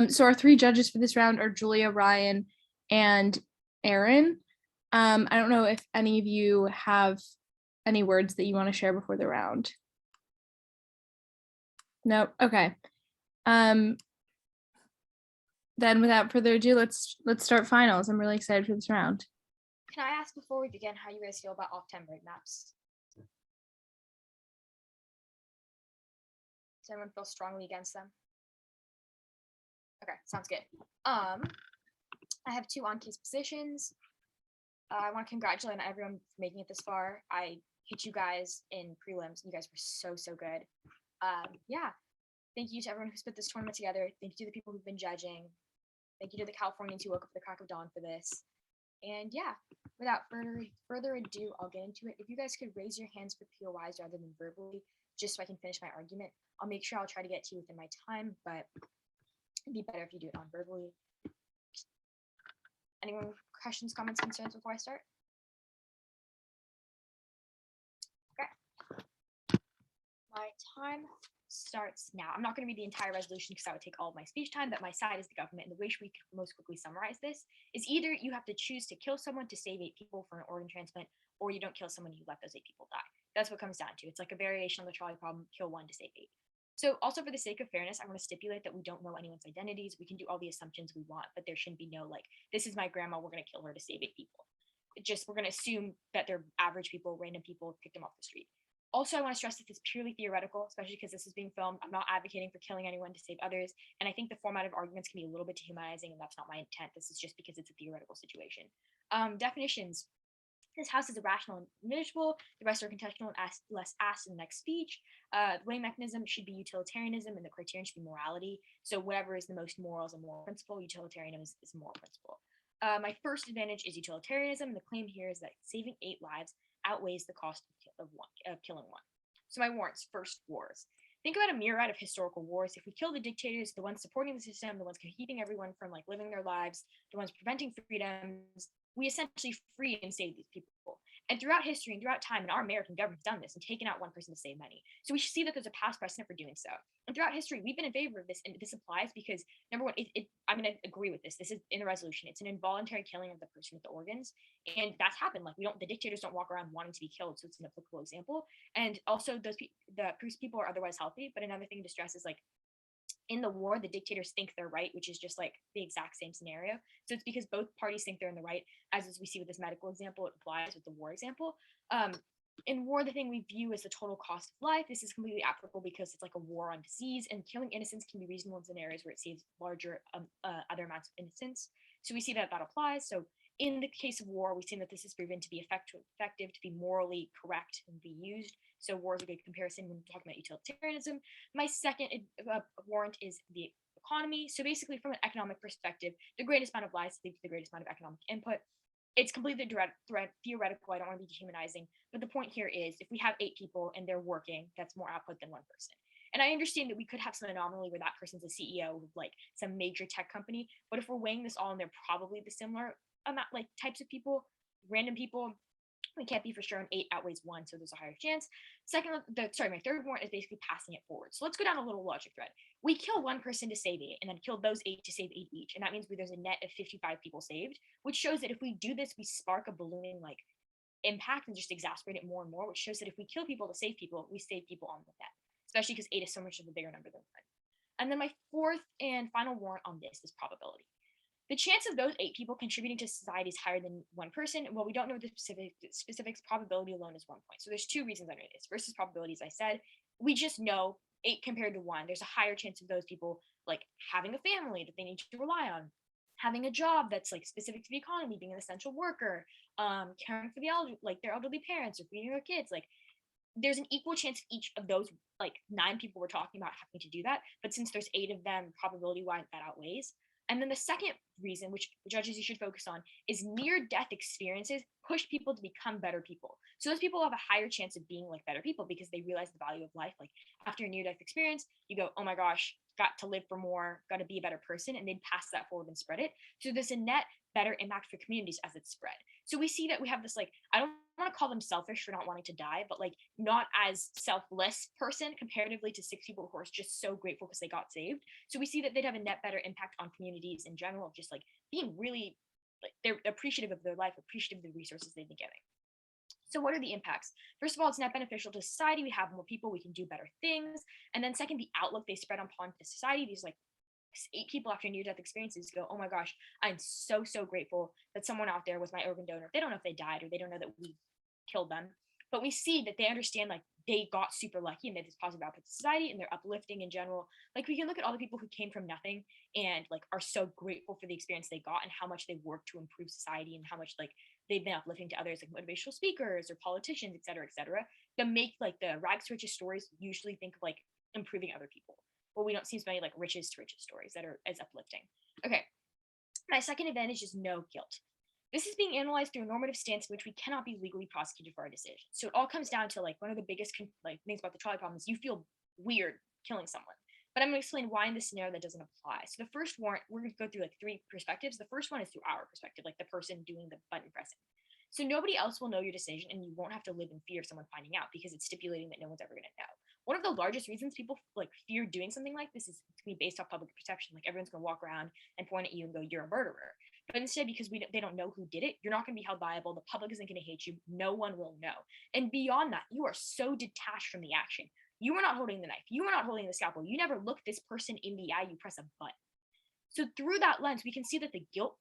So our three judges for this round are Julia, Ryan, and Aaron. I don't know if any of you have any words that you want to share before the round. No, okay. Then without further ado, let's start finals. I'm really excited for this round. Can I ask before we begin how you guys feel about off-time break maps? Does anyone feel strongly against them? Okay, sounds good. I have two on-case positions. I want to congratulate everyone for making it this far. I hit you guys in prelims. You guys were so good. Yeah, thank you to everyone who's put this tournament together. Thank you to the people who've been judging. Thank you to the Californians who woke up at the crack of dawn for this. And yeah, without further ado, I'll get into it. If you guys could raise your hands for POIs rather than verbally, just so I can finish my argument. I'll make sure I'll try to get to you within my time, but it'd be better if you do it non-verbally. Anyone with questions, comments, concerns before I start? Okay. My time starts now. I'm not going to read the entire resolution because that would take all of my speech time, but my side is the government, and the way we can most quickly summarize this is either you have to choose to kill someone to save 8 people for an organ transplant, or you don't kill someone, you let those 8 people die. That's what it comes down to. It's like a variation of the trolley problem, kill 1 to save 8. So also for the sake of fairness, I want to stipulate that we don't know anyone's identities. We can do all the assumptions we want, but there shouldn't be no like, this is my grandma, we're going to kill her to save 8 people. We're going to assume that they're average people, random people, pick them off the street. Also, I want to stress that this is purely theoretical, especially because this is being filmed. I'm not advocating for killing anyone to save others. And I think the format of arguments can be a little bit dehumanizing, and that's not my intent. This is just because it's a theoretical situation. Definitions. This house is irrational and manageable. The rest are contextual and less asked in the next speech. The weighing mechanism should be utilitarianism, and the criterion should be morality. So whatever is the most moral is a moral principle. Utilitarianism is a moral principle. My first advantage is utilitarianism. The claim here is that saving 8 lives outweighs the cost of killing 1. So my warrants. First, wars. Think about a myriad of historical wars. If we kill the dictators, the ones supporting the system, the ones keeping everyone from like living their lives, the ones preventing freedoms, we essentially free and save these people. And throughout history and throughout time, and our American government's done this and taken out one person to save many. So we should see that there's a past precedent for doing so. And throughout history, we've been in favor of this, and this applies because number one, I'm going to agree with this. This is in the resolution. It's an involuntary killing of the person with the organs, and that's happened. Like the dictators don't walk around wanting to be killed, so it's an applicable example. And also, the people are otherwise healthy. But another thing to stress is like, in the war, the dictators think they're right, which is just like the exact same scenario. So it's because both parties think they're in the right, as we see with this medical example, it applies with the war example. In war, the thing we view as the total cost of life, this is completely applicable because it's like a war on disease, and killing innocents can be reasonable in scenarios where it saves larger other amounts of innocence. So we see that applies. So in the case of war, we've seen that this is proven to be effective, to be morally correct and be used. So war is a good comparison when we're talking about utilitarianism. My second warrant is the economy. So basically, from an economic perspective, the greatest amount of lives leads to the greatest amount of economic input. It's completely theoretical. I don't want to be dehumanizing. But the point here is, if we have 8 people and they're working, that's more output than 1 person. And I understand that we could have some anomaly where that person's a CEO of like some major tech company. But if we're weighing this all, and they're probably the similar amount, like types of people, random people, we can't be for sure, and 8 outweighs 1, so there's a higher chance. My third warrant is basically passing it forward. So let's go down a little logic thread. We kill 1 person to save 8, and then kill those 8 to save 8 each, and that means there's a net of 55 people saved, which shows that if we do this, we spark a ballooning like impact and just exasperate it more and more, which shows that if we kill people to save people, we save people on the net, especially because 8 is so much of a bigger number than 1. And then my fourth and final warrant on this is probability. The chance of those 8 people contributing to society is higher than 1 person. Well, we don't know the specifics. Probability alone is 1 point. So there's 2 reasons under this. Versus probability, as I said, we just know 8 compared to 1. There's a higher chance of those people like having a family that they need to rely on, having a job that's like specific to the economy, being an essential worker, caring for the elderly, like their elderly parents, or feeding their kids. Like there's an equal chance of each of those like 9 people we're talking about having to do that. But since there's 8 of them, probability-wise, that outweighs. And then the second reason, which judges you should focus on, is near-death experiences push people to become better people. So those people have a higher chance of being like better people because they realize the value of life. Like after a near-death experience, you go, oh my gosh, got to live for more, got to be a better person, and then pass that forward and spread it. So there's a net better impact for communities as it's spread. So we see that we have this like, I don't want want to call them selfish for not wanting to die, but like not as selfless person comparatively to 6 people who are just so grateful because they got saved. So we see that they'd have a net better impact on communities in general, of just like being really like they're appreciative of their life, appreciative of the resources they've been given. So what are the impacts? First of all, it's net beneficial to society. We have more people, we can do better things. And then second, the outlook they spread upon the society. These like 8 people after near-death experiences go, oh my gosh, I'm so grateful that someone out there was my organ donor. They don't know if they died or they don't know that we killed them. But we see that they understand like they got super lucky and they have this positive output to society and they're uplifting in general. Like we can look at all the people who came from nothing and like are so grateful for the experience they got and how much they worked to improve society and how much like they've been uplifting to others, like motivational speakers or politicians, et cetera, that make like the rags to riches stories usually think of like improving other people. Well, we don't see as many like riches to riches stories that are as uplifting. Okay. My second advantage is no guilt. This is being analyzed through a normative stance in which we cannot be legally prosecuted for our decisions. So it all comes down to like one of the biggest like things about the trolley problem is you feel weird killing someone. But I'm going to explain why in this scenario that doesn't apply. So the first warrant, we're going to go through like 3 perspectives. The first one is through our perspective, like the person doing the button pressing. So nobody else will know your decision and you won't have to live in fear of someone finding out because it's stipulating that no one's ever going to know. One of the largest reasons people like fear doing something like this is to be based off public perception. Like everyone's going to walk around and point at you and go, you're a murderer. But instead, because they don't know who did it, you're not going to be held liable. The public isn't going to hate you. No one will know. And beyond that, you are so detached from the action. You are not holding the knife. You are not holding the scalpel. You never look this person in the eye. You press a button. So through that lens, we can see that the guilt,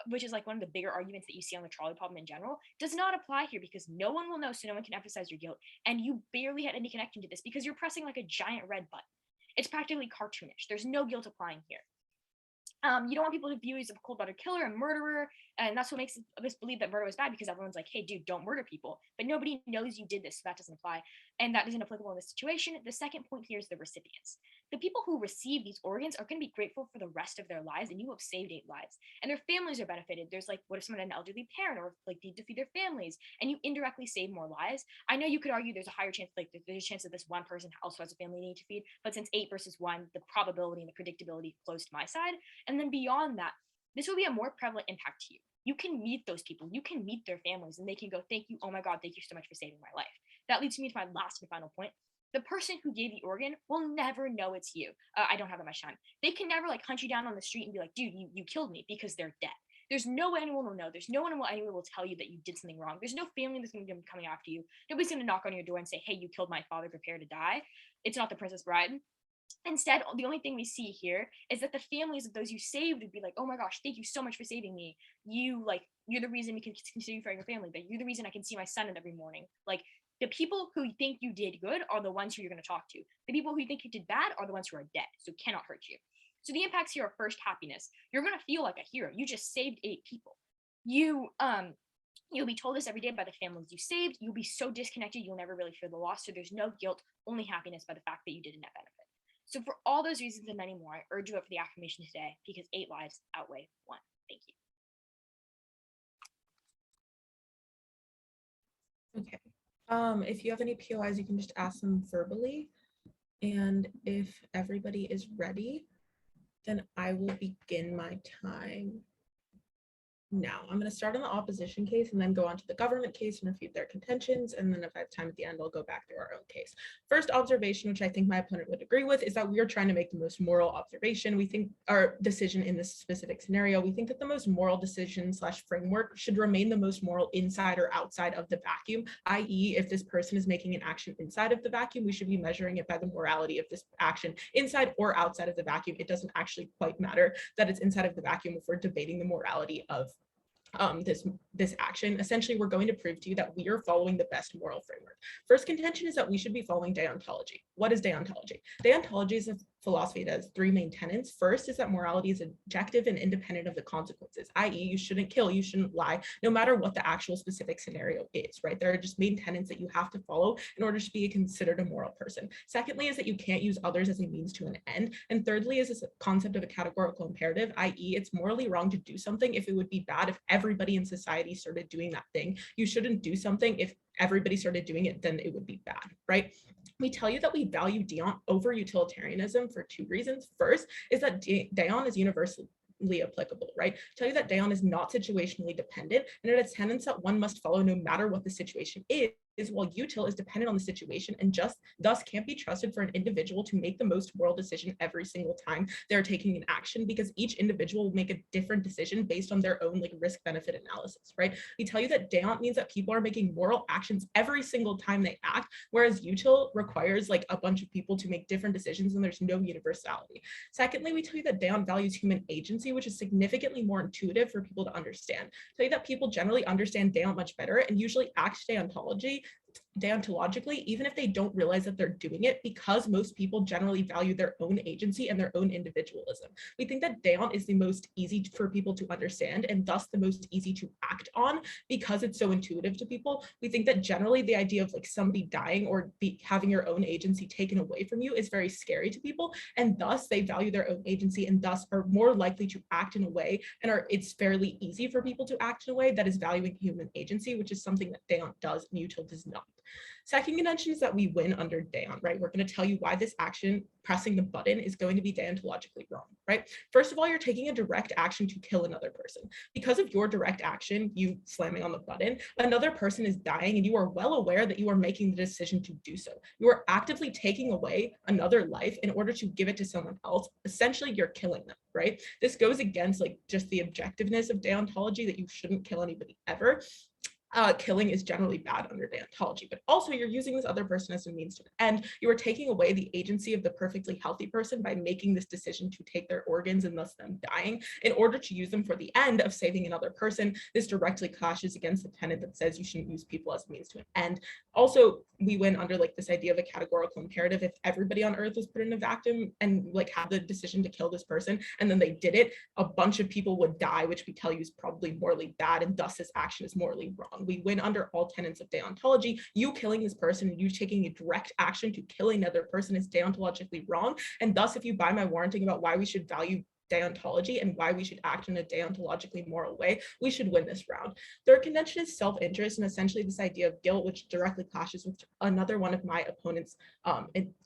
which is like one of the bigger arguments that you see on the trolley problem in general, does not apply here because no one will know, so no one can emphasize your guilt. And you barely had any connection to this because you're pressing like a giant red button. It's practically cartoonish. There's no guilt applying here. You don't want people to view you as a cold-blooded killer and murderer, and that's what makes us believe that murder is bad because everyone's like, hey, dude, don't murder people. But nobody knows you did this, so that doesn't apply, and that isn't applicable in this situation. The second point here is the recipients. The people who receive these organs are going to be grateful for the rest of their lives, and you have saved 8 lives, and their families are benefited. There's like, what if someone had an elderly parent or like need to feed their families, and you indirectly save more lives? I know you could argue there's a higher chance, like there's a chance that this one person also has a family they need to feed, but since 8 versus 1, the probability and the predictability flows to my side. And then beyond that, this will be a more prevalent impact to you. You can meet those people, you can meet their families, and they can go, thank you, oh my God, thank you so much for saving my life. That leads me to my last and final point. The person who gave the organ will never know it's you. I don't have that much time. They can never like hunt you down on the street and be like, dude, you killed me, because they're dead. There's no way anyone will know. There's no one anyone will tell you that you did something wrong. There's no family that's going to be coming after you. Nobody's going to knock on your door and say, hey, you killed my father, prepare to die. It's not the Princess Bride. Instead, the only thing we see here is that the families of those you saved would be like, oh my gosh, thank you so much for saving me. You're the reason we can continue for your family, but you're the reason I can see my son every morning. Like, the people who think you did good are the ones who you're going to talk to. The people who think you did bad are the ones who are dead, so cannot hurt you. So the impacts here are first, happiness. You're going to feel like a hero. You just saved 8 people. You'll be told this every day by the families you saved. You'll be so disconnected, you'll never really feel the loss. So there's no guilt, only happiness by the fact that you did a net benefit. So for all those reasons and many more, I urge you up for the affirmation today because 8 lives outweigh 1. Thank you. Okay. If you have any POIs, you can just ask them verbally. And if everybody is ready, then I will begin my time now. I'm going to start on the opposition case and then go on to the government case and refute their contentions. And then if I have time at the end, I'll go back through our own case. First observation, which I think my opponent would agree with, is that we are trying to make the most moral observation. We think our decision in this specific scenario, we think that the most moral decision / framework should remain the most moral inside or outside of the vacuum, i.e. if this person is making an action inside of the vacuum, we should be measuring it by the morality of this action inside or outside of the vacuum. It doesn't actually quite matter that it's inside of the vacuum if we're debating the morality of this action. Essentially, we're going to prove to you that we are following the best moral framework. First contention is that we should be following deontology. What is deontology? Deontology is a philosophy that has 3 main tenets. First is that morality is objective and independent of the consequences, i.e. you shouldn't kill, you shouldn't lie, no matter what the actual specific scenario is, right? There are just main tenets that you have to follow in order to be considered a moral person. Secondly is that you can't use others as a means to an end. And thirdly is this concept of a categorical imperative, i.e. it's morally wrong to do something if it would be bad if everybody in society started doing that thing. You shouldn't do something if everybody started doing it, then it would be bad, right? We tell you that we value deont over utilitarianism for 2 reasons. First is that deont is applicable, right? Tell you that Dayon is not situationally dependent, and it is tenets that one must follow no matter what the situation is, while util is dependent on the situation and just thus can't be trusted for an individual to make the most moral decision every single time they're taking an action, because each individual will make a different decision based on their own like risk benefit analysis, right? We tell you that Dayon means that people are making moral actions every single time they act, whereas util requires like a bunch of people to make different decisions and there's no universality. Secondly, we tell you that Dayon values human agency, which is significantly more intuitive for people to understand. Tell you that people generally understand Dayon much better and usually act deontologically, even if they don't realize that they're doing it, because most people generally value their own agency and their own individualism. We think that Dayon is the most easy for people to understand and thus the most easy to act on because it's so intuitive to people. We think that generally the idea of like somebody dying or having your own agency taken away from you is very scary to people, and thus they value their own agency and thus are more likely to act in a way, and it's fairly easy for people to act in a way that is valuing human agency, which is something that Dayon does and util does not. Second contention is that we win under Dayon, right? We're going to tell you why this action, pressing the button, is going to be deontologically wrong, right? First of all, you're taking a direct action to kill another person. Because of your direct action, you slamming on the button, another person is dying and you are well aware that you are making the decision to do so. You are actively taking away another life in order to give it to someone else. Essentially, you're killing them, right? This goes against like just the objectiveness of deontology that you shouldn't kill anybody ever. Killing is generally bad under deontology, but also you're using this other person as a means to an end. You are taking away the agency of the perfectly healthy person by making this decision to take their organs and thus them dying in order to use them for the end of saving another person. This directly clashes against the tenet that says you shouldn't use people as a means to an end. Also, we went under like this idea of a categorical imperative. If everybody on earth was put in a vacuum and like had the decision to kill this person and then they did it, a bunch of people would die, which we tell you is probably morally bad, and thus this action is morally wrong. We win under all tenets of deontology. You killing this person and you taking a direct action to kill another person is deontologically wrong. And thus, if you buy my warranting about why we should value deontology and why we should act in a deontologically moral way, we should win this round. Third contention is self-interest, and essentially this idea of guilt, which directly clashes with another one of my opponent's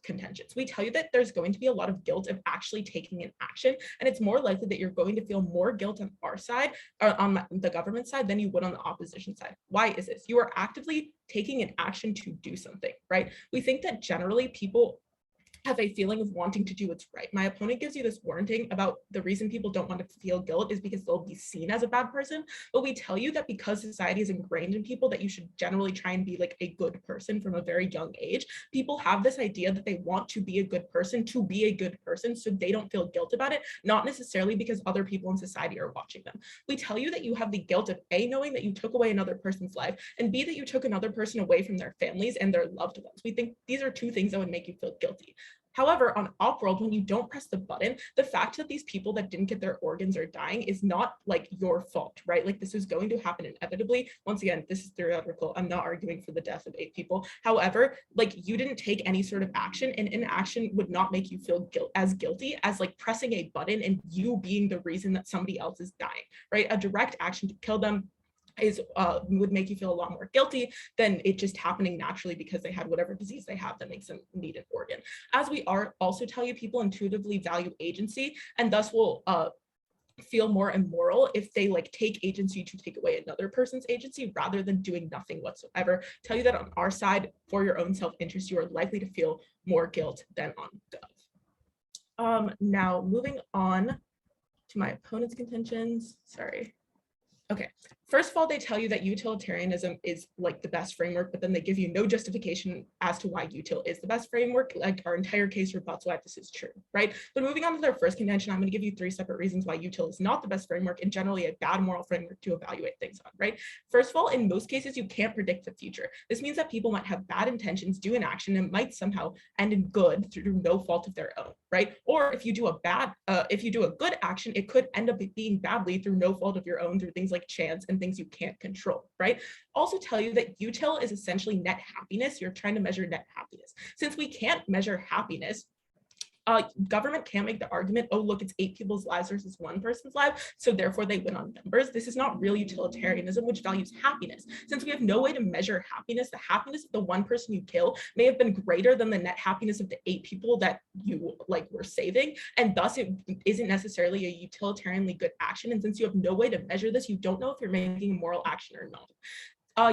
contentions. We tell you that there's going to be a lot of guilt of actually taking an action, and it's more likely that you're going to feel more guilt on our side, or on the government side, than you would on the opposition side. Why is this? You are actively taking an action to do something, right? We think that generally people have a feeling of wanting to do what's right. My opponent gives you this warranting about the reason people don't want to feel guilt is because they'll be seen as a bad person. But we tell you that because society is ingrained in people that you should generally try and be like a good person from a very young age. People have this idea that they want to be a good person so they don't feel guilt about it, not necessarily because other people in society are watching them. We tell you that you have the guilt of A, knowing that you took away another person's life, and B, that you took another person away from their families and their loved ones. We think these are two things that would make you feel guilty. However, on Offworld, when you don't press the button, the fact that these people that didn't get their organs are dying is not like your fault, right? Like this is going to happen inevitably. Once again, this is theoretical. I'm not arguing for the death of 8 people. However, like you didn't take any sort of action, and inaction would not make you feel as guilty as like pressing a button and you being the reason that somebody else is dying, right? A direct action to kill them would make you feel a lot more guilty than it just happening naturally because they had whatever disease they have that makes them need an organ. As we also tell you, people intuitively value agency and thus will feel more immoral if they like take agency to take away another person's agency rather than doing nothing whatsoever. Tell you that on our side, for your own self-interest, you are likely to feel more guilt than on Gov. Now moving on to my opponent's contentions. Sorry. Okay, first of all, they tell you that utilitarianism is like the best framework, but then they give you no justification as to why util is the best framework. Like our entire case rebuts why this is true, right? But moving on to their first contention, I'm going to give you 3 separate reasons why util is not the best framework and generally a bad moral framework to evaluate things on, right? First of all, in most cases, you can't predict the future. This means that people might have bad intentions, do an action, and might somehow end in good through no fault of their own, right? Or if you do a good action, it could end up being badly through no fault of your own, through things like chance and things you can't control, right? Also tell you that util is essentially net happiness. You're trying to measure net happiness. Since we can't measure happiness, government can't make the argument, oh, look, it's 8 people's lives versus 1 person's life, so therefore they win on numbers. This is not real utilitarianism, which values happiness. Since we have no way to measure happiness, the happiness of the 1 person you kill may have been greater than the net happiness of the 8 people that you like were saving, and thus it isn't necessarily a utilitarianly good action. And since you have no way to measure this, you don't know if you're making a moral action or not.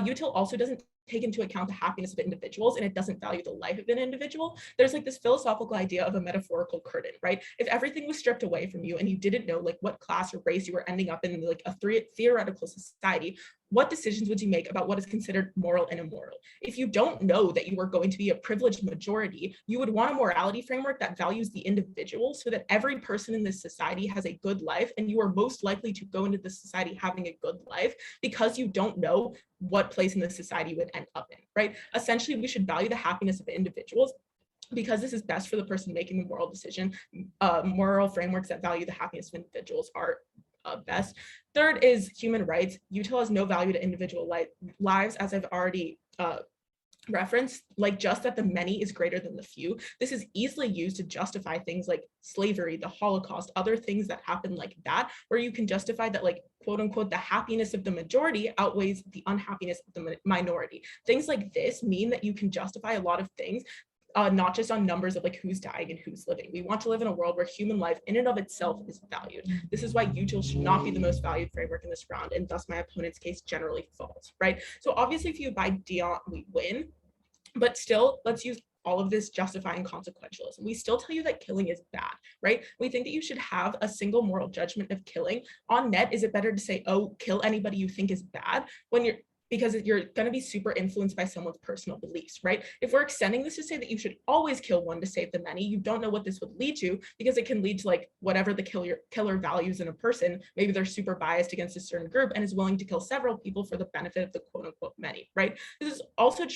Util also doesn't take into account the happiness of individuals, and it doesn't value the life of an individual. There's like this philosophical idea of a metaphorical curtain, right? If everything was stripped away from you and you didn't know like what class or race you were ending up in like a theoretical society, what decisions would you make about what is considered moral and immoral? If you don't know that you are going to be a privileged majority, you would want a morality framework that values the individual so that every person in this society has a good life, and you are most likely to go into this society having a good life because you don't know what place in the society you would end up in, right? Essentially, we should value the happiness of individuals because this is best for the person making the moral decision. Moral frameworks that value the happiness of individuals are best. Third is human rights. Util has no value to individual lives, as I've already referenced, like just that the many is greater than the few. This is easily used to justify things like slavery, the Holocaust, other things that happen like that, where you can justify that like quote unquote the happiness of the majority outweighs the unhappiness of the minority. Things like this mean that you can justify a lot of things, not just on numbers of like who's dying and who's living. We want to live in a world where human life in and of itself is valued. This is why util should not be the most valued framework in this round, and thus my opponent's case generally falls, right? So obviously if you buy Dion, we win, but still let's use all of this justifying consequentialism. We still tell you that killing is bad, right? We think that you should have a single moral judgment of killing. On net, is it better to say, oh, kill anybody you think is bad, when because you're going to be super influenced by someone's personal beliefs, right? If we're extending this to say that you should always kill one to save the many, you don't know what this would lead to, because it can lead to like whatever the killer values in a person. Maybe they're super biased against a certain group and is willing to kill several people for the benefit of the quote unquote many, right? This is also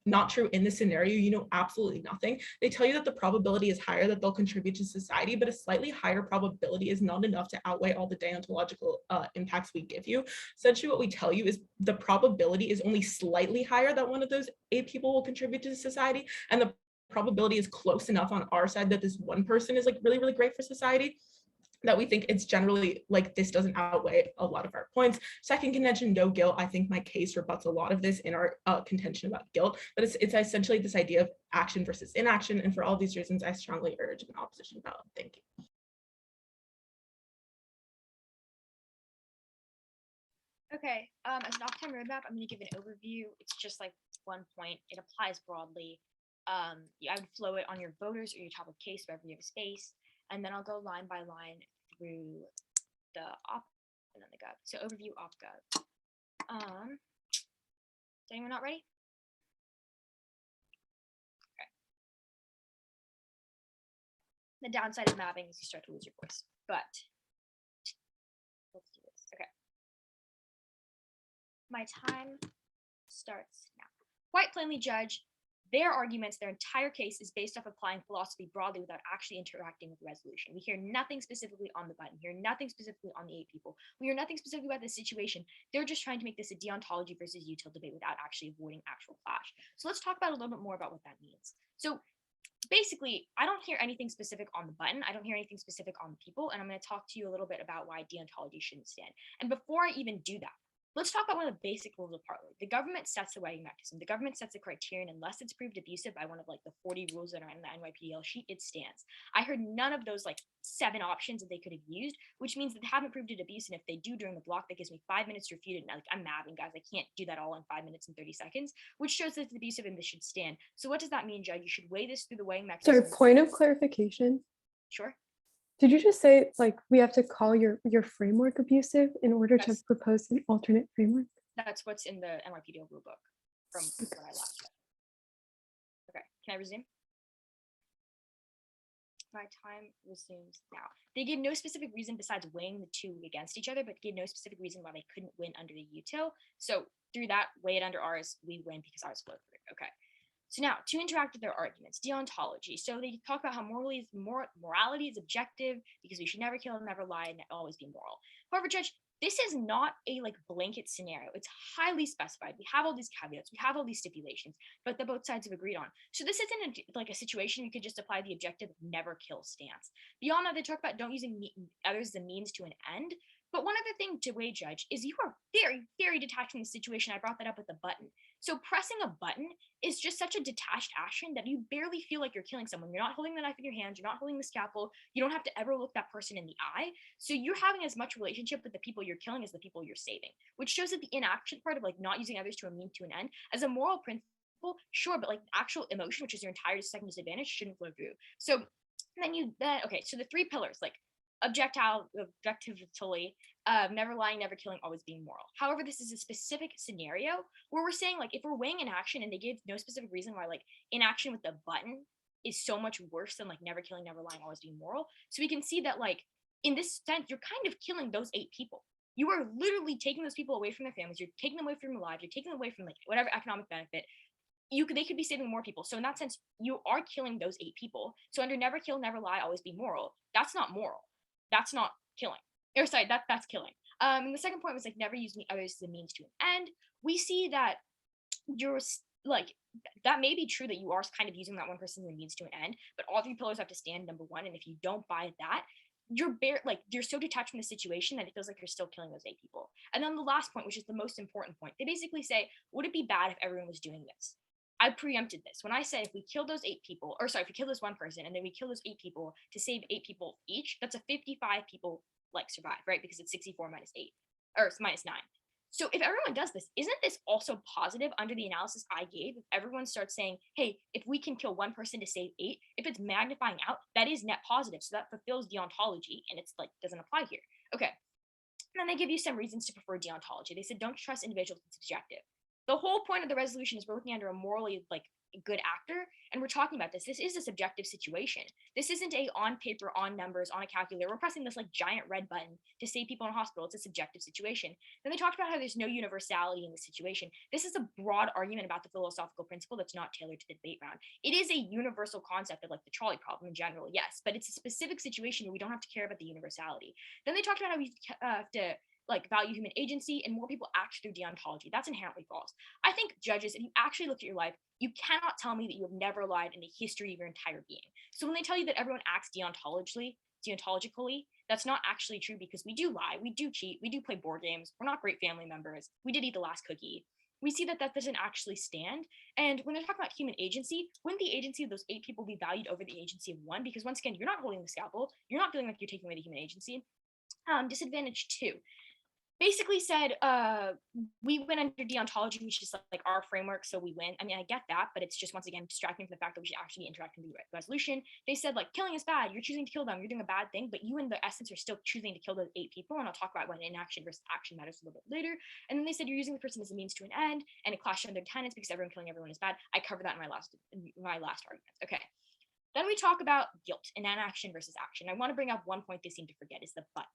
not true in this scenario. You know absolutely nothing. They tell you that the probability is higher that they'll contribute to society, but a slightly higher probability is not enough to outweigh all the deontological impacts we give you. Essentially what we tell you is the probability is only slightly higher that one of those 8 people will contribute to society, and the probability is close enough on our side that this one person is like really, really great for society, that we think it's generally like this doesn't outweigh a lot of our points. Second contention, no guilt. I think my case rebuts a lot of this in our contention about guilt, but it's essentially this idea of action versus inaction, and for all these reasons, I strongly urge an opposition ballot. Thank you. Okay, as an off-time roadmap, I'm going to give an overview. It's just like 1 point. It applies broadly. I would flow it on your voters or your top of case, wherever you have a space, and then I'll go line by line through the op and then the gov. So overview, op, gov. Is anyone not ready? Okay. The downside of mapping is you start to lose your voice, but let's do this. Okay. My time starts now. Quite plainly, judge, their arguments, their entire case is based off applying philosophy broadly without actually interacting with the resolution. We hear nothing specifically on the button, we hear nothing specifically on the 8 people. We hear nothing specifically about this situation. They're just trying to make this a deontology versus util debate without actually avoiding actual clash. So let's talk about a little bit more about what that means. So basically, I don't hear anything specific on the button. I don't hear anything specific on the people. And I'm going to talk to you a little bit about why deontology shouldn't stand. And before I even do that, let's talk about one of the basic rules of parley. The government sets the weighting mechanism. The government sets the criterion. Unless it's proved abusive by one of like the 40 rules that are in the NYPDL sheet, it stands. I heard none of those like 7 options that they could have used, which means that they haven't proved it abuse. And if they do during the block, that gives me 5 minutes to refute it. And like, I'm mapping, guys. I can't do that all in 5 minutes and 30 seconds, which shows that it's abusive and this should stand. So what does that mean, Judge? You should weigh this through the weighing mechanism. Sorry, point of clarification. Sure. Did you just say like we have to call your framework abusive in order Yes. to propose an alternate framework? That's what's in the NYPDL rulebook from what I last read. Okay, can I resume? My time resumes now. They gave no specific reason besides weighing the 2 against each other, but gave no specific reason why they couldn't win under the util. So through that, weigh it under ours, we win because ours flowed through. Okay. So now, to interact with their arguments, deontology. So they talk about how morality is objective because we should never kill, never lie, and always be moral. However, Judge, This is not a like blanket scenario. It's highly specified. We have all these caveats. We have all these stipulations, but that both sides have agreed on. So this isn't like a situation you could just apply the objective never kill stance. Beyond that, they talk about don't using others as a means to an end. But one other thing to weigh, Judge, is you are very, very detached from the situation. I brought that up with the button. So pressing a button is just such a detached action that you barely feel like you're killing someone. You're not holding the knife in your hand. You're not holding the scalpel. You don't have to ever look that person in the eye. So you're having as much relationship with the people you're killing as the people you're saving, which shows that the inaction part of like not using others to a mean to an end as a moral principle, sure, but like actual emotion, which is your entire second disadvantage, shouldn't flow through. So okay, so the three pillars, like objectively, never lying, never killing, always being moral. However, this is a specific scenario where we're saying like if we're weighing inaction and they gave no specific reason why like inaction with the button is so much worse than like never killing, never lying, always being moral. So we can see that like in this sense, you're kind of killing those 8 people. You are literally taking those people away from their families. You're taking them away from their lives. You're taking them away from like whatever economic benefit. They could be saving more people. So in that sense, you are killing those 8 people. So under never kill, never lie, always be moral. That's not moral. That's not killing. Or sorry, that's killing. And the second point was like never use others as a means to an end. We see that you're like that may be true that you are kind of using that one person as a means to an end, but all 3 pillars have to stand, number one. And if you don't buy that, you're so detached from the situation that it feels like you're still killing those 8 people. And then the last point, which is the most important point, they basically say, would it be bad if everyone was doing this? I preempted this when I said if we kill those 8 people, or sorry, if we kill this one person and then we kill those 8 people to save 8 people each, that's a 55 people like survive, right? Because it's 64 minus 8 or minus 9. So if everyone does this, isn't this also positive under the analysis I gave? If everyone starts saying, hey, if we can kill one person to save 8, if it's magnifying out, that is net positive. So that fulfills deontology and it's like doesn't apply here. Okay. And then they give you some reasons to prefer deontology. They said don't trust individuals, it's subjective. The whole point of the resolution is we're looking under a morally like good actor, and we're talking about this. This is a subjective situation. This isn't a on paper, on numbers, on a calculator. We're pressing this like giant red button to save people in a hospital. It's a subjective situation. Then they talked about how there's no universality in the situation. This is a broad argument about the philosophical principle that's not tailored to the debate round. It is a universal concept of like the trolley problem in general, yes, but it's a specific situation where we don't have to care about the universality. Then they talked about how we have to like value human agency and more people act through deontology. That's inherently false. I think judges, if you actually look at your life, you cannot tell me that you have never lied in the history of your entire being. So when they tell you that everyone acts deontologically, that's not actually true because we do lie, we do cheat, we do play board games, we're not great family members, we did eat the last cookie. We see that that doesn't actually stand. And when they're talking about human agency, wouldn't the agency of those 8 people be valued over the agency of 1? Because once again, you're not holding the scalpel, you're not feeling like you're taking away the human agency. Disadvantage 2. Basically said we went under deontology, which is like our framework, so we win. I mean, I get that, but it's just once again distracting from the fact that we should actually be interacting with the resolution. They said like killing is bad, you're choosing to kill them, you're doing a bad thing, but you in the essence are still choosing to kill those 8 people, and I'll talk about when inaction versus action matters a little bit later. And then they said you're using the person as a means to an end, and it clashes under tenets because everyone killing everyone is bad. I covered that in my last argument. Okay. Then we talk about guilt and inaction versus action. I want to bring up one point they seem to forget is the but.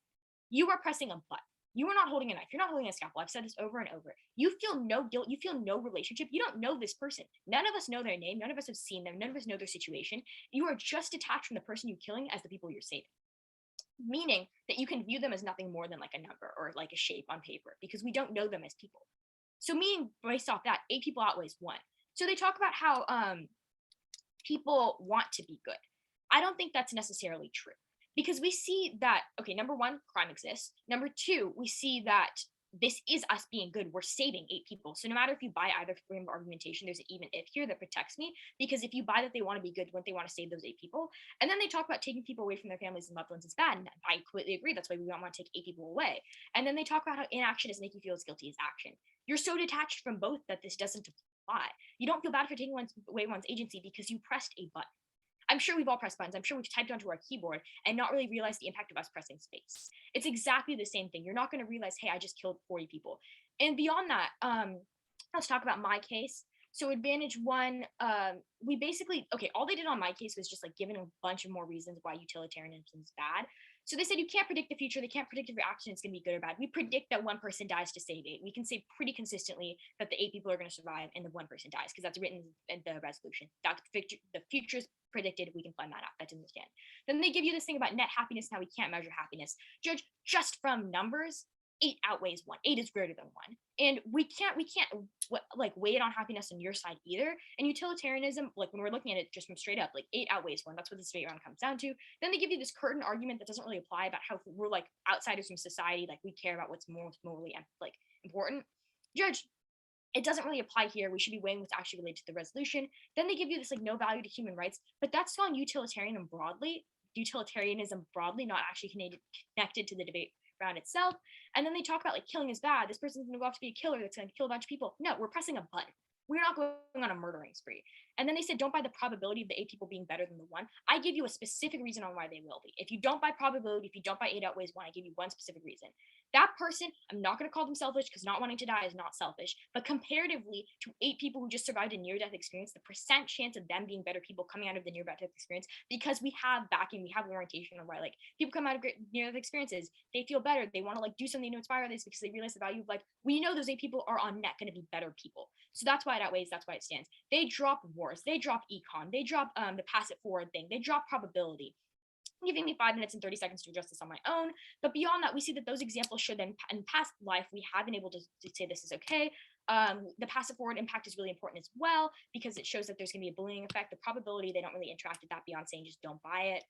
You are pressing a but. You are not holding a knife. You're not holding a scalpel. I've said this over and over. You feel no guilt. You feel no relationship. You don't know this person. None of us know their name. None of us have seen them. None of us know their situation. You are just detached from the person you're killing as the people you're saving. Meaning that you can view them as nothing more than like a number or like a shape on paper because we don't know them as people. So meaning based off that, 8 people outweighs 1. So they talk about how people want to be good. I don't think that's necessarily true. Because we see that, okay, number 1, crime exists. Number 2, we see that this is us being good. We're saving 8 people. So no matter if you buy either frame of argumentation, there's an even if here that protects me. Because if you buy that they want to be good, wouldn't they want to save those 8 people? And then they talk about taking people away from their families and loved ones is bad. And I completely agree. That's why we don't want to take 8 people away. And then they talk about how inaction doesn't make you feel as guilty as action. You're so detached from both that this doesn't apply. You don't feel bad for taking away one's agency because you pressed a button. I'm sure we've all pressed buttons. I'm sure we've typed onto our keyboard and not really realized the impact of us pressing space. It's exactly the same thing. You're not going to realize, hey, I just killed 40 people. And beyond that, let's talk about my case. So advantage 1, we basically, okay, all they did on my case was just like given a bunch of more reasons why utilitarianism is bad. So they said you can't predict the future. They can't predict if your action is going to be good or bad. We predict that 1 person dies to save 8. We can say pretty consistently that the 8 people are going to survive and the 1 person dies because that's written in the resolution. That's the future's predicted. We can find that out. That's in the stand. Then they give you this thing about net happiness and how we can't measure happiness. Judge, just from numbers, 8 outweighs 1. 8 is greater than 1. And we can't like weigh it on happiness on your side either. And utilitarianism, like when we're looking at it just from straight up, like 8 outweighs 1. That's what this debate round comes down to. Then they give you this curtain argument that doesn't really apply about how we're like outsiders from society, like we care about what's morally like important. Judge, it doesn't really apply here. We should be weighing what's actually related to the resolution. Then they give you this like no value to human rights, but that's on utilitarianism broadly, not actually connected to the debate round itself. And then they talk about like killing is bad. This person's going to go off to be a killer that's going to kill a bunch of people. No, we're pressing a button. We're not going on a murdering spree. And then they said, don't buy the probability of the 8 people being better than the 1. I give you a specific reason on why they will be. If you don't buy probability, if you don't buy 8 outweighs 1, I give you one specific reason. That person, I'm not going to call them selfish because not wanting to die is not selfish, but comparatively to 8 people who just survived a near-death experience, the percent chance of them being better people coming out of the near-death experience, because we have backing, we have orientation on why like people come out of near-death experiences, they feel better, they want to like do something to inspire others because they realize the value of life. We know those 8 people are on net going to be better people. So that's why it outweighs, that's why it stands. They drop wars, they drop econ, they drop the pass it forward thing, they drop probability. Giving me 5 minutes and 30 seconds to address this on my own. But beyond that, we see that those examples should then, in past life, we have been able to say this is okay. The passive forward impact is really important as well because it shows that there's going to be a bullying effect. The probability, they don't really interact with that beyond saying just don't buy it.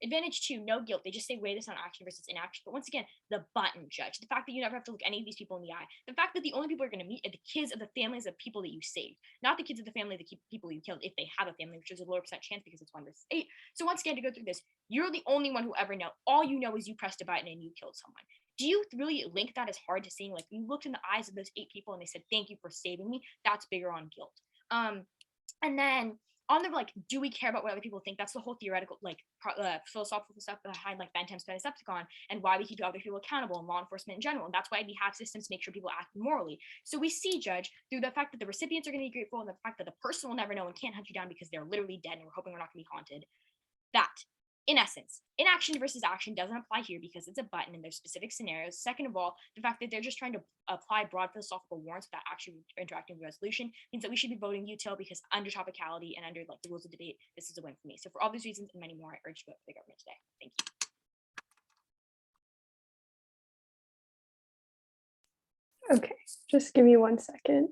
Advantage 2, no guilt. They just say weigh this on action versus inaction. But once again, the button, Judge. The fact that you never have to look any of these people in the eye. The fact that the only people you're going to meet are the kids of the families of people that you saved, not the kids of the family of the people you killed if they have a family, which is a lower percent chance because it's 1 versus 8. So once again, to go through this, you're the only one who ever know. All you know is you pressed a button and you killed someone. Do you really link that as hard to seeing like you looked in the eyes of those 8 people and they said, thank you for saving me? That's bigger on guilt. And then on the like, do we care about what other people think? That's the whole theoretical, like philosophical stuff behind like Bentham's Panopticon and why we keep other people accountable and law enforcement in general. And that's why we have systems to make sure people act morally. So we see, Judge, through the fact that the recipients are going to be grateful and the fact that the person will never know and can't hunt you down because they're literally dead and we're hoping we're not going to be haunted. That, in essence, inaction versus action doesn't apply here because it's a button and there's specific scenarios. Second of all, the fact that they're just trying to apply broad philosophical warrants without actually interacting with resolution means that we should be voting util because under topicality and under like the rules of debate, this is a win for me. So for all these reasons and many more, I urge you to vote for the government today. Thank you. Okay, just give me 1 second.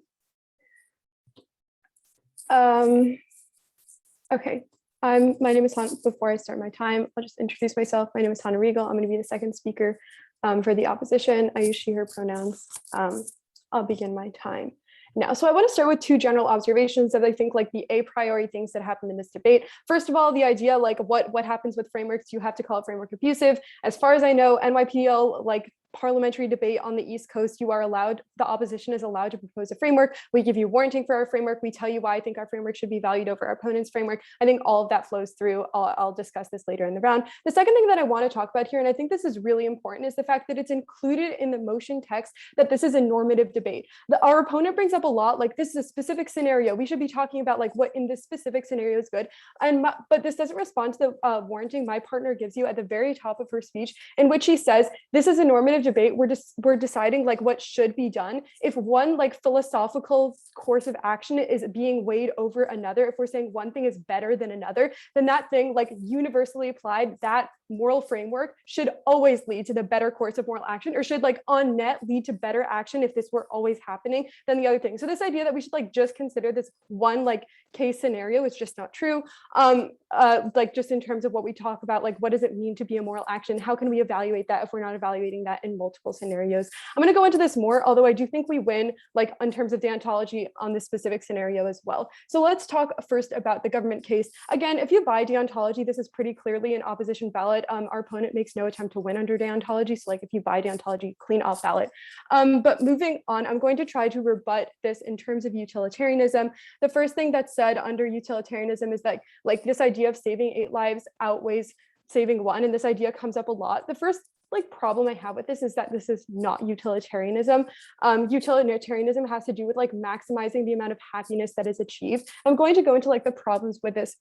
Okay. My name is Hannah. Before I start my time, I'll just introduce myself. My name is Hannah Riegel. I'm going to be the second speaker for the opposition. I use she, her pronouns. I'll begin my time now. So I want to start with 2 general observations that I think like the a priori things that happened in this debate. First of all, the idea like what happens with frameworks, you have to call it framework abusive. As far as I know, NYPDL like parliamentary debate on the East Coast, you are allowed, the opposition is allowed to propose a framework. We give you warranting for our framework. We tell you why I think our framework should be valued over our opponent's framework. I think all of that flows through. I'll discuss this later in the round. The second thing that I want to talk about here, and I think this is really important, is the fact that it's included in the motion text that this is a normative debate. Our opponent brings up a lot, like this is a specific scenario. We should be talking about like what in this specific scenario is good. But this doesn't respond to the warranting my partner gives you at the very top of her speech, in which she says, this is a normative debate. We're deciding like what should be done. If one like philosophical course of action is being weighed over another, if we're saying one thing is better than another, then that thing like universally applied, that moral framework should always lead to the better course of moral action, or should like on net lead to better action if this were always happening than the other thing. So this idea that we should like just consider this one like case scenario is just not true. Like just in terms of what we talk about, like what does it mean to be a moral action? How can we evaluate that if we're not evaluating that in multiple scenarios? I'm going to go into this more, although I do think we win like in terms of deontology on this specific scenario as well. So let's talk first about the government case. Again, if you buy deontology, this is pretty clearly an opposition ballot. Our opponent makes no attempt to win under deontology. So like if you buy deontology, clean off ballot. But moving on, I'm going to try to rebut this in terms of utilitarianism. The first thing that's said under utilitarianism is that like this idea of saving 8 lives outweighs saving 1. And this idea comes up a lot. The first like problem I have with this is that this is not utilitarianism. Utilitarianism has to do with like maximizing the amount of happiness that is achieved. I'm going to go into like the problems with this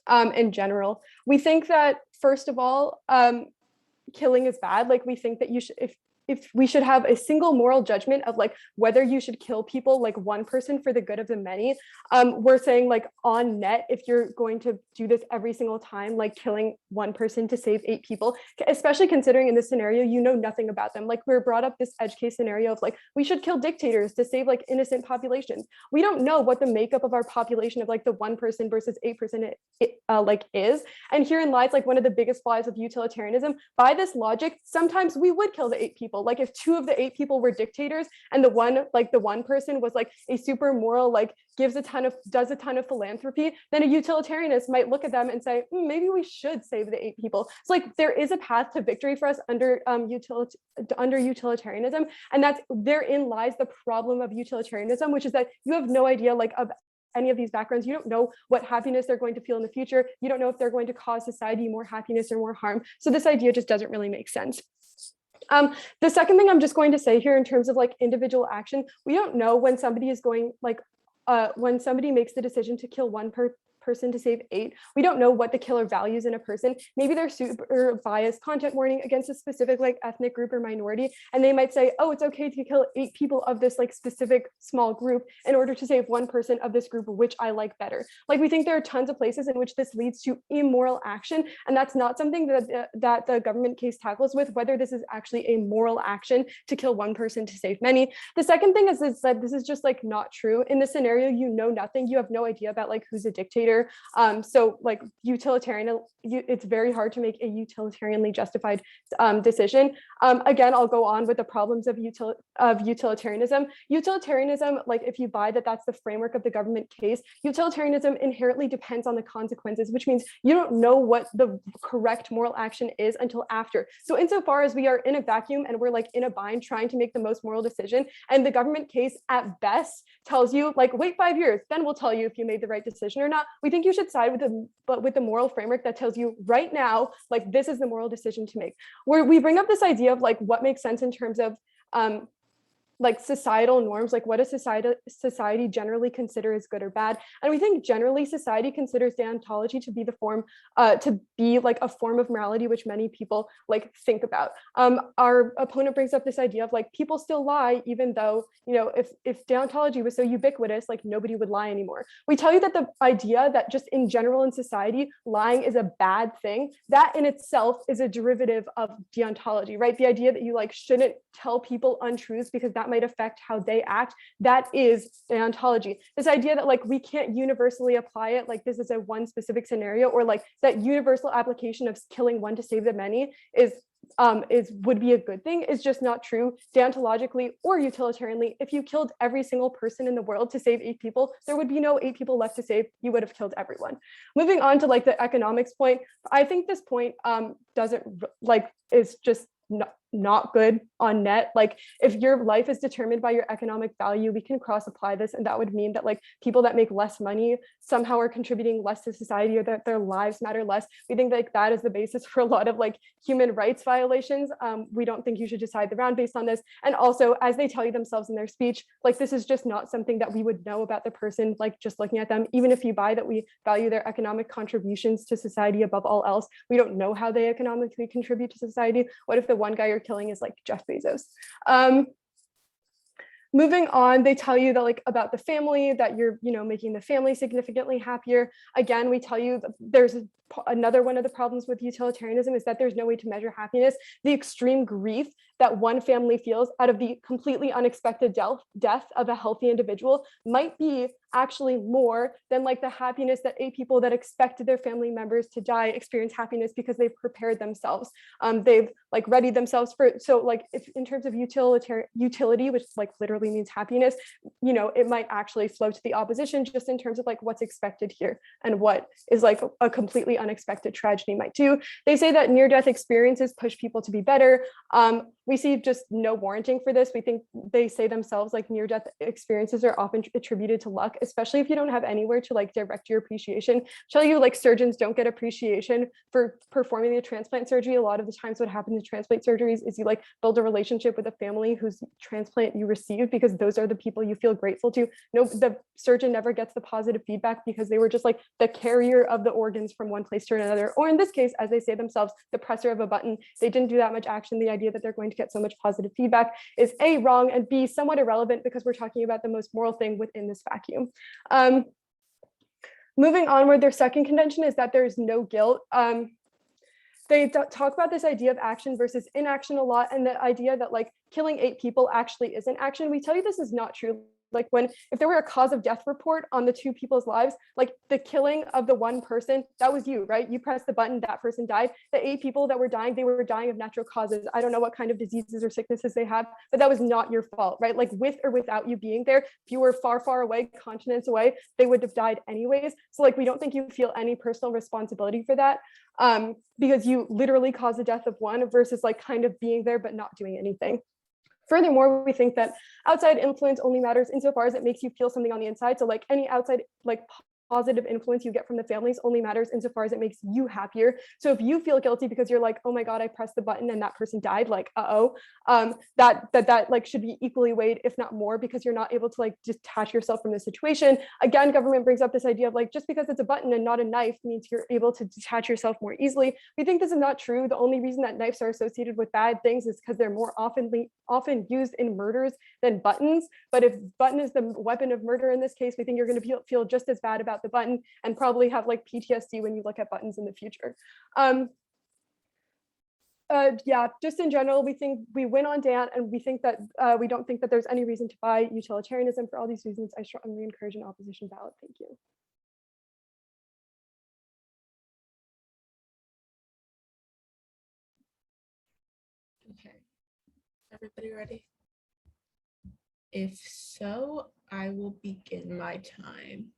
in general. We think that first of all, killing is bad. Like we think that you should, if we should have a single moral judgment of like whether you should kill people, like one person for the good of the many, we're saying like on net, if you're going to do this every single time, like killing one person to save 8 people, especially considering in this scenario, you know nothing about them. Like we're brought up this edge case scenario of like, we should kill dictators to save like innocent populations. We don't know what the makeup of our population of like the 1 person versus 8% like is. And herein lies like one of the biggest flaws of utilitarianism. By this logic, sometimes we would kill the 8 people. Like if 2 of the 8 people were dictators and the one person was like a super moral, like does a ton of philanthropy, then a utilitarianist might look at them and say, maybe we should save the 8 people. So like there is a path to victory for us under utilitarianism, and therein lies the problem of utilitarianism, which is that you have no idea like of any of these backgrounds. You don't know what happiness they're going to feel in the future. You don't know if they're going to cause society more happiness or more harm. So this idea just doesn't really make sense. The second thing I'm just going to say here in terms of like individual action, we don't know when somebody is going like when somebody makes the decision to kill one person to save 8, we don't know what the killer values in a person. Maybe they're super biased content warning against a specific like ethnic group or minority, and they might say, oh, it's okay to kill 8 people of this like specific small group in order to save 1 person of this group, which I like better. Like we think there are tons of places in which this leads to immoral action, and that's not something that the government case tackles with, whether this is actually a moral action to kill 1 person to save many. The second thing is that this is just like not true. In this scenario, you know nothing. You have no idea about like who's a dictator. So like it's very hard to make a utilitarianly justified decision. Again, I'll go on with the problems of utilitarianism. Utilitarianism, like if you buy that that's the framework of the government case, utilitarianism inherently depends on the consequences, which means you don't know what the correct moral action is until after. So insofar as we are in a vacuum and we're like in a bind trying to make the most moral decision, and the government case at best tells you like, wait 5 years, then we'll tell you if you made the right decision or not. We think you should side with the moral framework that tells you right now, like this is the moral decision to make. Where we bring up this idea of like what makes sense in terms of like societal norms, like what does society generally consider as good or bad? And we think generally society considers deontology to be the form, to be like a form of morality, which many people like think about. Our opponent brings up this idea of like people still lie, even though, you know, if deontology was so ubiquitous, like nobody would lie anymore. We tell you that the idea that just in general in society, lying is a bad thing, that in itself is a derivative of deontology, right? The idea that you like shouldn't tell people untruths because that might affect how they act, that is deontology. This idea that like we can't universally apply it, like this is a one specific scenario, or like that universal application of killing 1 to save the many would be a good thing, is just not true deontologically or utilitarianly. If you killed every single person in the world to save 8 people, there would be no 8 people left to save. You would have killed everyone. Moving on to like the economics point, I think this point doesn't like is just not good on net. Like if your life is determined by your economic value, we can cross apply this, and that would mean that like people that make less money somehow are contributing less to society, or that their lives matter less. We think like that is the basis for a lot of like human rights violations. We don't think you should decide the round based on this. And also, as they tell you themselves in their speech, like this is just not something that we would know about the person, like just looking at them. Even if you buy that we value their economic contributions to society above all else, we don't know how they economically contribute to society. What if the one guy you're killing is like Jeff Bezos? Moving on, they tell you that like about the family, that you're, you know, making the family significantly happier. Again, we tell you that there's another one of the problems with utilitarianism is that there's no way to measure happiness. The extreme grief that one family feels out of the completely unexpected death of a healthy individual might be actually more than like the happiness that 8 people that expected their family members to die experience happiness because they've prepared themselves. They've like readied themselves for it. So like if in terms of utility, which like literally means happiness, you know, it might actually flow to the opposition just in terms of like what's expected here and what is like a completely unexpected tragedy might do. They say that near-death experiences push people to be better. We see just no warranting for this. We think they say themselves like near-death experiences are often attributed to luck, especially if you don't have anywhere to like direct your appreciation. Tell you like surgeons don't get appreciation for performing the transplant surgery. A lot of the times what happens in transplant surgeries is you like build a relationship with a family whose transplant you received because those are the people you feel grateful to. No, the surgeon never gets the positive feedback because they were just like the carrier of the organs from one place place to another, or in this case, as they say themselves, the presser of a button. They didn't do that much action. The idea that they're going to get so much positive feedback is A, wrong, and B, somewhat irrelevant because we're talking about the most moral thing within this vacuum. Moving onward, their second contention is that there is no guilt. They talk about this idea of action versus inaction a lot, and the idea that like killing 8 people actually isn't action. We tell you this is not true. Like if there were a cause of death report on the 2 people's lives, like the killing of the 1 person, that was you, right? You pressed the button, that person died. The 8 people that were dying, they were dying of natural causes. I don't know what kind of diseases or sicknesses they have, but that was not your fault, right? Like with or without you being there, if you were far, far away, continents away, they would have died anyways. So like, we don't think you feel any personal responsibility for that, because you literally caused the death of 1 versus like kind of being there, but not doing anything. Furthermore, we think that outside influence only matters insofar as it makes you feel something on the inside. So like any outside like positive influence you get from the families only matters insofar as it makes you happier. So if you feel guilty because you're like, oh my God, I pressed the button and that person died, like, that like should be equally weighed, if not more, because you're not able to like detach yourself from the situation. Again, government brings up this idea of like, just because it's a button and not a knife means you're able to detach yourself more easily. We think this is not true. The only reason that knives are associated with bad things is because they're more often used in murders than buttons. But if button is the weapon of murder in this case, we think you're going to feel just as bad about the button and probably have like PTSD when you look at buttons in the future. Yeah, just in general, we think we win on Dan, and we think that we don't think that there's any reason to buy utilitarianism. For all these reasons, I strongly encourage an opposition ballot. Thank you. Okay, everybody ready? If so, I will begin my time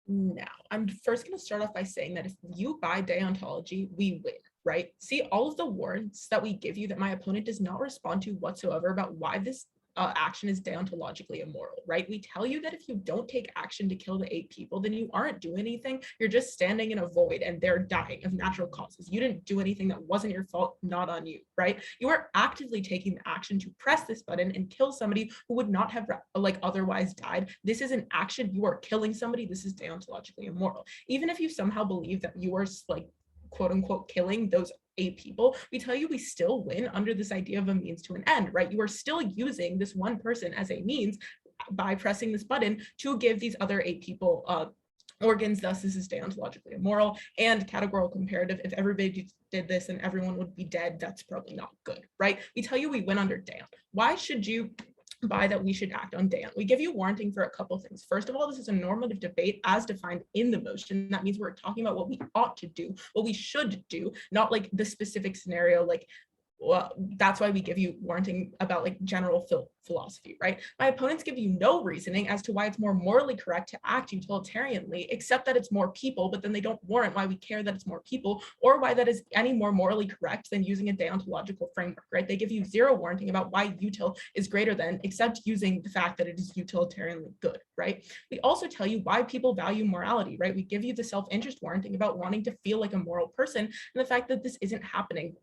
now. I'm first going to start off by saying that if you buy deontology, we win, right? See all of the warrants that we give you that my opponent does not respond to whatsoever about why this action is deontologically immoral, right? We tell you that if you don't take action to kill the 8 people, then you aren't doing anything. You're just standing in a void and they're dying of natural causes. You didn't do anything that wasn't your fault, not on you, right? You are actively taking the action to press this button and kill somebody who would not have like otherwise died. This is an action. You are killing somebody. This is deontologically immoral. Even if you somehow believe that you are like quote unquote killing those 8 people, we tell you we still win under this idea of a means to an end, right? You are still using this 1 person as a means by pressing this button to give these other 8 people organs. Thus, this is deontologically immoral and categorical comparative. If everybody did this and everyone would be dead, that's probably not good, right? We tell you we win under Dan. Why should you buy that we should act on Dan? We give you warranting for a couple things. First of all, this is a normative debate as defined in the motion. That means we're talking about what we ought to do, what we should do, not like the specific scenario. Like, well, that's why we give you warranting about like general philosophy, right? My opponents give you no reasoning as to why it's more morally correct to act utilitarianly, except that it's more people, but then they don't warrant why we care that it's more people or why that is any more morally correct than using a deontological framework, right? They give you zero warranting about why util is greater than, except using the fact that it is utilitarianly good, right? We also tell you why people value morality, right? We give you the self-interest warranting about wanting to feel like a moral person and the fact that this isn't happening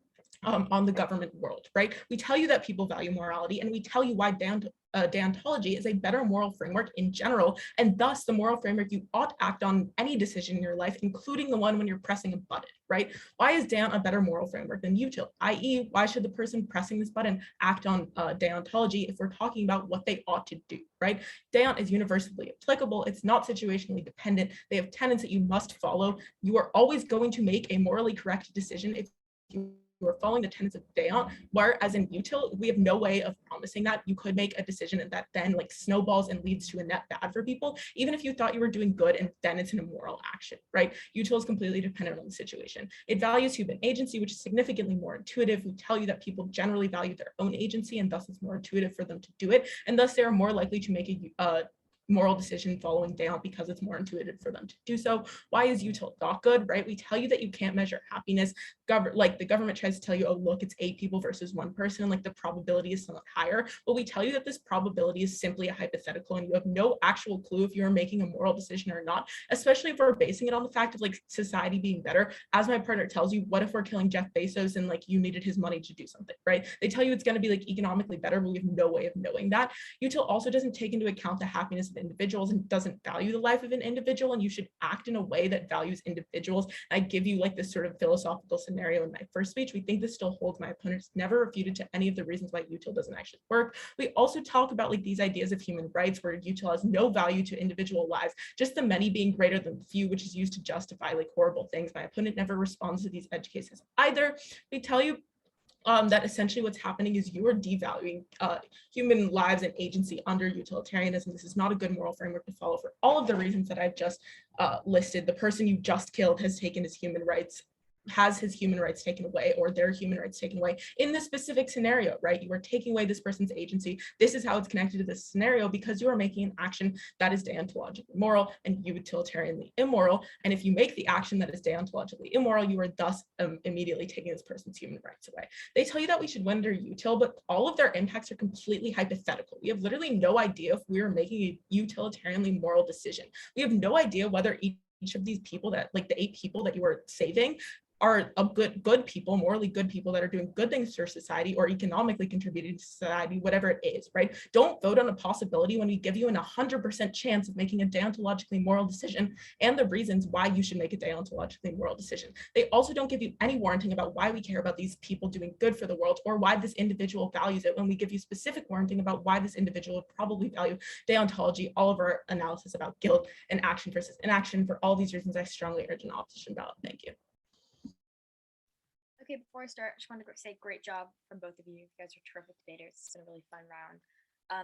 on the government world, right? We tell you that people value morality, and we tell you why deontology is a better moral framework in general, and thus the moral framework you ought to act on any decision in your life, including the one when you're pressing a button, right? Why is Dan a better moral framework than util? I.e., why should the person pressing this button act on deontology if we're talking about what they ought to do, right? Deont is universally applicable. It's not situationally dependent. They have tenets that you must follow. You are always going to make a morally correct decision if you are following the tenets of Deont, whereas in util, we have no way of promising that. You could make a decision and that then like snowballs and leads to a net bad for people, even if you thought you were doing good and then it's an immoral action, right? Util is completely dependent on the situation. It values human agency, which is significantly more intuitive. We tell you that people generally value their own agency and thus it's more intuitive for them to do it. And thus they are more likely to make a moral decision following Deont because it's more intuitive for them to do so. Why is util not good, right? We tell you that you can't measure happiness. Like the government tries to tell you, oh, look, it's 8 people versus 1 person, and like the probability is somewhat higher. But we tell you that this probability is simply a hypothetical and you have no actual clue if you're making a moral decision or not, especially if we're basing it on the fact of like society being better. As my partner tells you, what if we're killing Jeff Bezos and like you needed his money to do something, right? They tell you it's going to be like economically better, but we have no way of knowing that. Util also doesn't take into account the happiness of individuals and doesn't value the life of an individual, and you should act in a way that values individuals. And I give you like this sort of philosophical scenario in my first speech. We think this still holds. My opponents never refuted to any of the reasons why util doesn't actually work. We also talk about like these ideas of human rights where util has no value to individual lives, just the many being greater than the few, which is used to justify like horrible things. My opponent never responds to these edge cases either. We tell you that essentially what's happening is you're devaluing human lives and agency under utilitarianism. This is not a good moral framework to follow for all of the reasons that I've just listed. The person you just killed has taken his human rights, has his human rights taken away, or their human rights taken away in this specific scenario, right? You are taking away this person's agency. This is how it's connected to this scenario because you are making an action that is deontologically moral and utilitarianly immoral. And if you make the action that is deontologically immoral, you are thus immediately taking this person's human rights away. They tell you that we should win under util, but all of their impacts are completely hypothetical. We have literally no idea if we are making a utilitarianly moral decision. We have no idea whether each of these people that, like the 8 people that you are saving, are a good people, morally good people that are doing good things for society or economically contributing to society, whatever it is, right? Don't vote on a possibility when we give you an 100% chance of making a deontologically moral decision and the reasons why you should make a deontologically moral decision. They also don't give you any warranting about why we care about these people doing good for the world or why this individual values it when we give you specific warranting about why this individual would probably value deontology. All of our analysis about guilt and action versus inaction. For all these reasons, I strongly urge an opposition ballot. Thank you. Okay, before I start, I just wanted to say great job from both of you. You guys are terrific debaters. It's been a really fun round.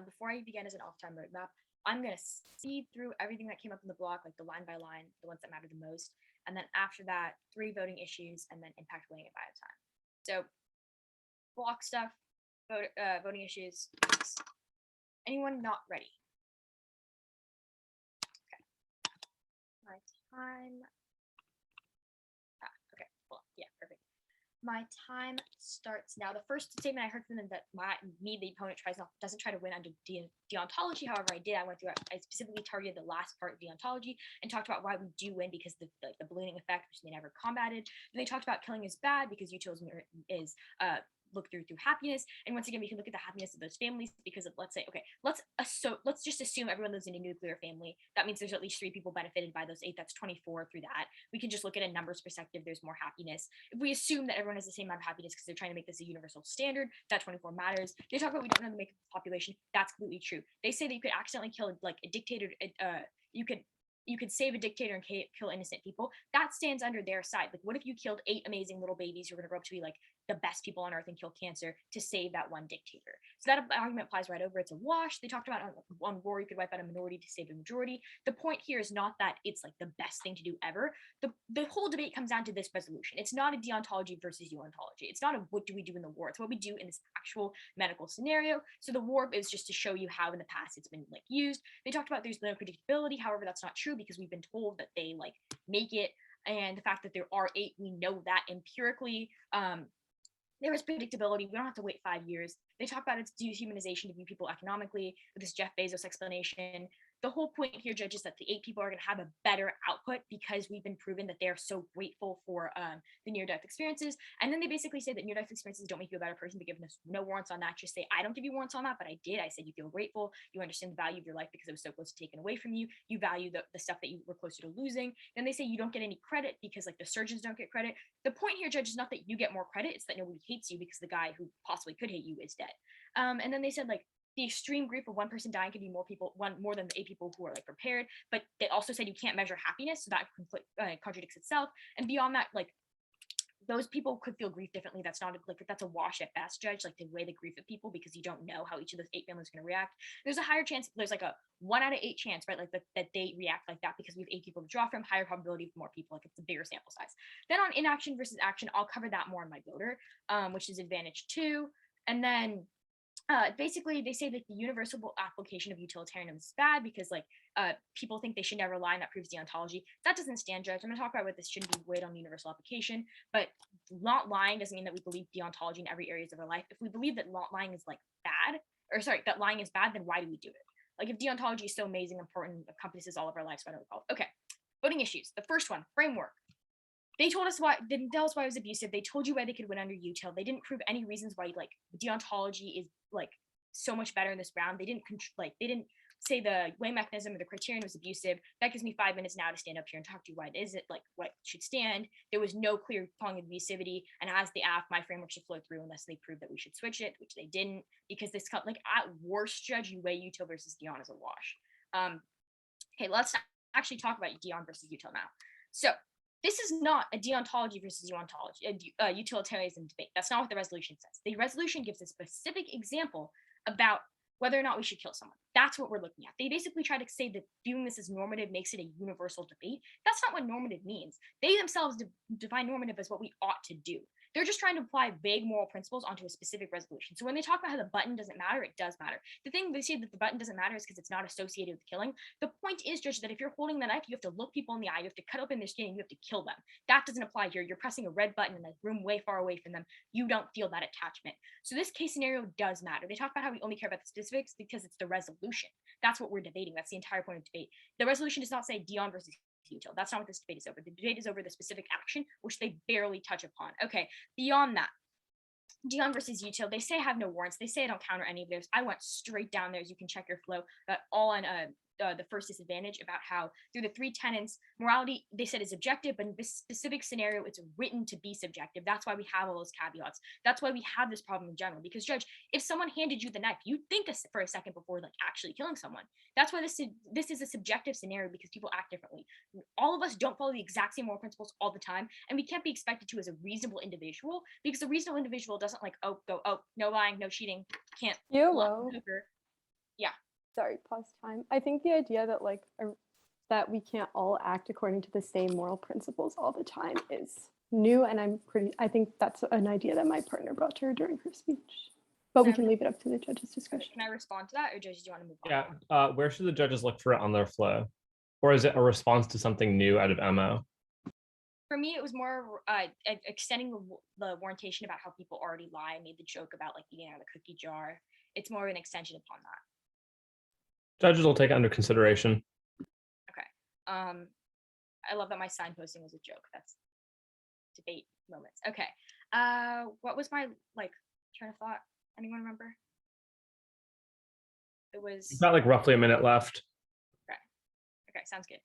Before I begin as an off-time roadmap, I'm going to speed through everything that came up in the block, like the line by line, the ones that matter the most. And then after that, 3 voting issues and then impact weighing it by time. So block stuff, voting issues. Anyone not ready? Okay. My time. Okay, well, yeah, perfect. My time starts now. The first statement I heard from them that the opponent doesn't try to win under deontology. However, I specifically targeted the last part of deontology and talked about why we do win because the ballooning effect, which they never combated. Then they talked about killing is bad because util is look through happiness. And once again, we can look at the happiness of those families because of, let's say, okay, let's just assume everyone lives in a nuclear family. That means there's at least 3 people benefited by those 8. That's 24 through that. We can just look at a numbers perspective. There's more happiness. If we assume that everyone has the same amount of happiness because they're trying to make this a universal standard, that 24 matters. They talk about we don't know the makeup of the population. That's completely true. They say that you could accidentally kill like a dictator. You could save a dictator and kill innocent people. That stands under their side. Like, what if you killed 8 amazing little babies who are going to grow up to be like the best people on earth and kill cancer to save that one dictator? So that argument applies right over. It's a wash. They talked about on war, you could wipe out a minority to save a majority. The point here is not that it's like the best thing to do ever. The whole debate comes down to this resolution. It's not a deontology versus uontology. It's not a what do we do in the war. It's what we do in this actual medical scenario. So the warp is just to show you how in the past it's been like used. They talked about there's no predictability. However, that's not true because we've been told that they like make it, and the fact that there are 8, we know that empirically. There is predictability. We don't have to wait 5 years. They talk about its dehumanization to view people economically with this Jeff Bezos explanation. The whole point here, Judge, is that the 8 people are going to have a better output because we've been proven that they're so grateful for the near-death experiences. And then they basically say that near-death experiences don't make you a better person. They give us no warrants on that. Just say, I don't give you warrants on that, but I did. I said you feel grateful. You understand the value of your life because it was so close to taken away from you. You value the stuff that you were closer to losing. Then they say you don't get any credit because like the surgeons don't get credit. The point here, Judge, is not that you get more credit. It's that nobody hates you because the guy who possibly could hate you is dead. And then they said like, the extreme grief of one person dying could be more than the 8 people who are like prepared. But they also said you can't measure happiness, so that contradicts itself. And beyond that, like those people could feel grief differently. That's not like that's a wash at best, Judge. Like to weigh the grief of people because you don't know how each of those 8 families are going to react. There's a higher chance. There's like a 1 out of 8 chance, right? Like that they react like that because we have 8 people to draw from. Higher probability of more people. Like it's a bigger sample size. Then on inaction versus action, I'll cover that more in my voter, which is advantage 2, and then. Basically, they say that the universal application of utilitarianism is bad because, like, people think they should never lie, and that proves deontology. That doesn't stand, Judge. I'm going to talk about what this shouldn't be weighed on universal application, but not lying doesn't mean that we believe deontology in every areas of our life. If we believe that not lying is like bad, that lying is bad, then why do we do it? Like, if deontology is so amazing, important, encompasses all of our lives, why don't we call it? Okay, voting issues. The first one, framework. They told us why. They didn't tell us why it was abusive. They told you why they could win under util. They didn't prove any reasons why like deontology is like so much better in this round. They didn't say the weighing mechanism or the criterion was abusive, that gives me 5 minutes now to stand up here and talk to you why it is it, like what should stand. There was no clear prong of abusivity, and as the AF, my framework should flow through unless they prove that we should switch it, which they didn't, because this like at worst, Judge, you weigh util versus Dion as a wash. Okay, let's actually talk about Dion versus util now. So this is not a deontology versus utilitarianism debate. That's not what the resolution says. The resolution gives a specific example about whether or not we should kill someone. That's what we're looking at. They basically try to say that viewing this as normative makes it a universal debate. That's not what normative means. They themselves define normative as what we ought to do. They're just trying to apply vague moral principles onto a specific resolution. So when they talk about how the button doesn't matter, it does matter. The thing they say that the button doesn't matter is because it's not associated with killing. The point is, Judge, that if you're holding the knife, you have to look people in the eye, you have to cut open their skin, and you have to kill them. That doesn't apply here. You're pressing a red button in a room way far away from them. You don't feel that attachment. So this case scenario does matter. They talk about how we only care about the specifics because it's the resolution. That's what we're debating. That's the entire point of debate. The resolution does not say Dion versus util. That's not what this debate is over. The debate is over the specific action, which they barely touch upon. Okay, beyond that, Dion versus util, they say I have no warrants. They say I don't counter any of those. I went straight down there, as you can check your flow, but all on the first disadvantage about how through the 3 tenets, morality, they said is objective, but in this specific scenario, it's written to be subjective. That's why we have all those caveats. That's why we have this problem in general. Because, Judge, if someone handed you the knife, you'd think for a second before like actually killing someone. That's why this is a subjective scenario, because people act differently. All of us don't follow the exact same moral principles all the time, and we can't be expected to as a reasonable individual, because a reasonable individual doesn't like no lying, no cheating, can't YOLO. Yeah. Sorry, pause time. I think the idea that that we can't all act according to the same moral principles all the time is new, and I think that's an idea that my partner brought to her during her speech. But we can leave it up to the judge's discussion. Can I respond to that, or judges, do you want to move on? Yeah, where should the judges look for it on their flow? Or is it a response to something new out of MO? For me, it was more extending the warrantation about how people already lie. I made the joke about like eating out of the cookie jar. It's more of an extension upon that. Judges will take it under consideration. Okay. I love that my signposting was a joke. That's debate moments. Okay. What was my train of thought? Anyone remember? It was You've got like roughly a minute left. okay, sounds good.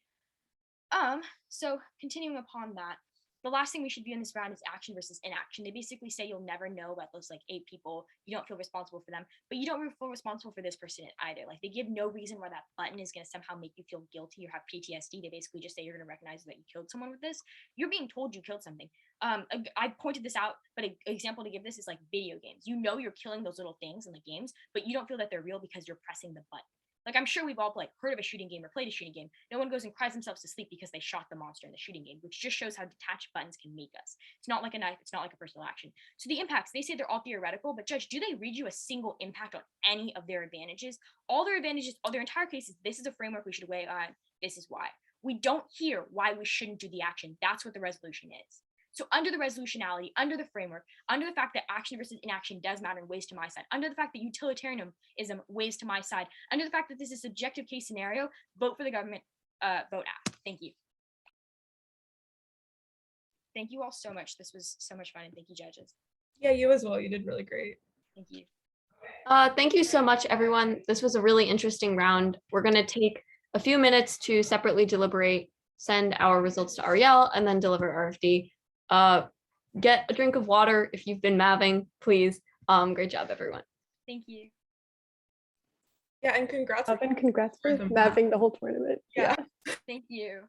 So continuing upon that, the last thing we should view in this round is action versus inaction. They basically say you'll never know about those like 8 people. You don't feel responsible for them, but you don't feel responsible for this person either. Like they give no reason why that button is going to somehow make you feel guilty or have PTSD. They basically just say you're going to recognize that you killed someone with this. You're being told you killed something. I pointed this out, but an example to give this is like video games. You know you're killing those little things in the games, but you don't feel that they're real because you're pressing the button. Like I'm sure we've all heard of a shooting game or played a shooting game. No one goes and cries themselves to sleep because they shot the monster in the shooting game, which just shows how detached buttons can make us. It's not like a knife. It's not like a personal action. So the impacts, they say they're all theoretical, but Judge, do they read you a single impact on any of their advantages? All their advantages, all their entire cases, this is a framework we should weigh on. This is why. We don't hear why we shouldn't do the action. That's what the resolution is. So under the resolutionality, under the framework, under the fact that action versus inaction does matter and weighs to my side, under the fact that utilitarianism weighs to my side, under the fact that this is a subjective case scenario, vote for the government, vote AF. Thank you. Thank you all so much. This was so much fun, and thank you, judges. Yeah, you as well. You did really great. Thank you. Thank you so much, everyone. This was a really interesting round. We're going to take a few minutes to separately deliberate, send our results to Ariel, and then deliver RFD. Get a drink of water if you've been maving, please. Great job, everyone. Thank you. Yeah, and congrats. And congrats for the mapping the whole tournament. Yeah. Thank you.